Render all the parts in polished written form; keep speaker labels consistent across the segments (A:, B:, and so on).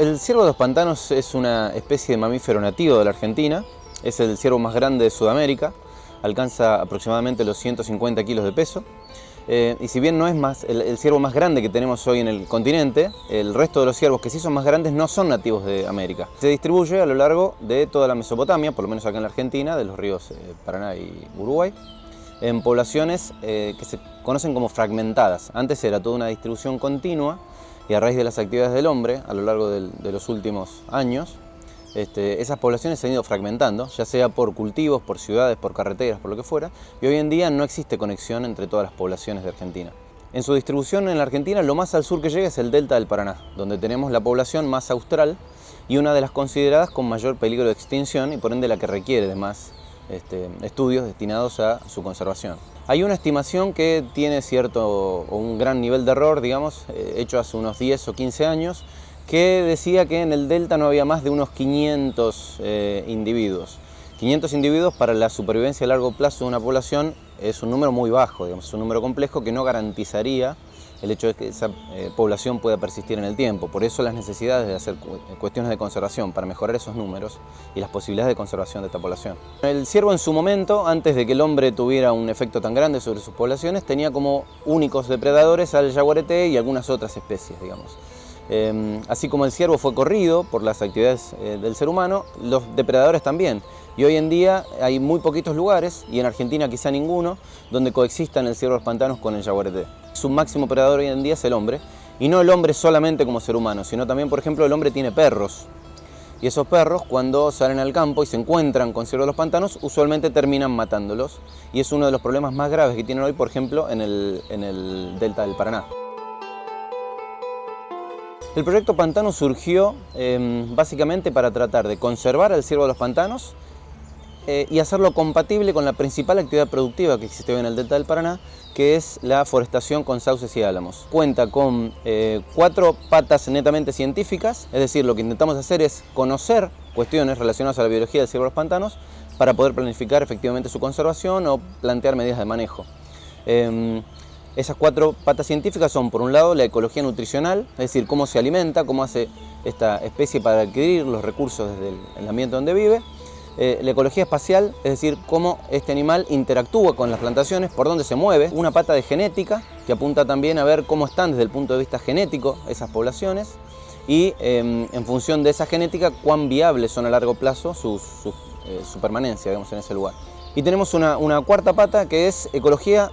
A: El ciervo de los pantanos es una especie de mamífero nativo de la Argentina, es el ciervo más grande de Sudamérica, alcanza aproximadamente los 150 kilos de peso, y si bien no es el ciervo más grande que tenemos hoy en el continente, el resto de los ciervos que sí son más grandes no son nativos de América. Se distribuye a lo largo de toda la Mesopotamia, por lo menos acá en la Argentina, de los ríos Paraná y Uruguay, en poblaciones que se conocen como fragmentadas. Antes era toda una distribución continua, y a raíz de las actividades del hombre a lo largo de los últimos años, esas poblaciones se han ido fragmentando, ya sea por cultivos, por ciudades, por carreteras, por lo que fuera, y hoy en día no existe conexión entre todas las poblaciones de Argentina. En su distribución en la Argentina, lo más al sur que llega es el delta del Paraná, donde tenemos la población más austral y una de las consideradas con mayor peligro de extinción y por ende la que requiere de más estudios destinados a su conservación. Hay una estimación que tiene un gran nivel de error, digamos, hecho hace unos 10 o 15 años, que decía que en el delta no había más de unos 500 individuos. 500 individuos para la supervivencia a largo plazo de una población es un número muy bajo, digamos, es un número complejo que no garantizaría el hecho de que esa población pueda persistir en el tiempo. Por eso las necesidades de hacer cuestiones de conservación para mejorar esos números y las posibilidades de conservación de esta población. El ciervo en su momento, antes de que el hombre tuviera un efecto tan grande sobre sus poblaciones, tenía como únicos depredadores al yaguareté y algunas otras especies, digamos. Así como el ciervo fue corrido por las actividades del ser humano, los depredadores también. Y hoy en día hay muy poquitos lugares, y en Argentina quizá ninguno, donde coexistan el ciervo de los pantanos con el yaguareté. Su máximo predador hoy en día es el hombre, y no el hombre solamente como ser humano, sino también, por ejemplo, el hombre tiene perros. Y esos perros, cuando salen al campo y se encuentran con ciervos de los pantanos, usualmente terminan matándolos. Y es uno de los problemas más graves que tienen hoy, por ejemplo, en el delta del Paraná. El proyecto Pantano surgió básicamente para tratar de conservar al ciervo de los pantanos y hacerlo compatible con la principal actividad productiva que existe hoy en el delta del Paraná, que es la forestación con sauces y álamos. Cuenta con 4 patas netamente científicas, es decir, lo que intentamos hacer es conocer cuestiones relacionadas a la biología del ciervo de los pantanos para poder planificar efectivamente su conservación o plantear medidas de manejo. Esas 4 patas científicas son, por un lado, la ecología nutricional, es decir, cómo se alimenta, cómo hace esta especie para adquirir los recursos desde el ambiente donde vive. La ecología espacial, es decir, cómo este animal interactúa con las plantaciones, por dónde se mueve. Una pata de genética, que apunta también a ver cómo están desde el punto de vista genético esas poblaciones y, en función de esa genética, cuán viables son a largo plazo su permanencia, digamos, en ese lugar. Y tenemos una cuarta pata que es ecología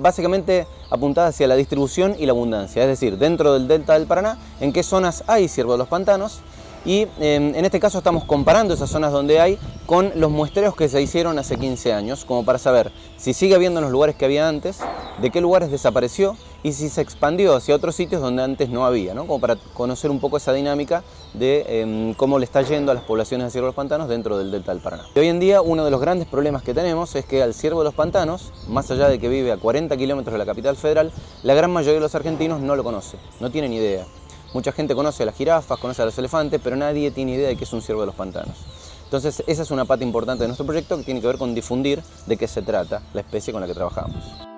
A: básicamente apuntada hacia la distribución y la abundancia, es decir, dentro del delta del Paraná, en qué zonas hay ciervos de los pantanos, y en este caso estamos comparando esas zonas donde hay con los muestreos que se hicieron hace 15 años, como para saber si sigue habiendo en los lugares que había antes, de qué lugares desapareció y si se expandió hacia otros sitios donde antes no había, ¿no? Como para conocer un poco esa dinámica de cómo le está yendo a las poblaciones de ciervos de los pantanos dentro del delta del Paraná. Y hoy en día uno de los grandes problemas que tenemos es que al ciervo de los pantanos, más allá de que vive a 40 kilómetros de la capital federal, la gran mayoría de los argentinos no lo conoce, no tienen idea. Mucha gente conoce a las jirafas, conoce a los elefantes, pero nadie tiene idea de qué es un ciervo de los pantanos. Entonces esa es una pata importante de nuestro proyecto que tiene que ver con difundir de qué se trata la especie con la que trabajamos.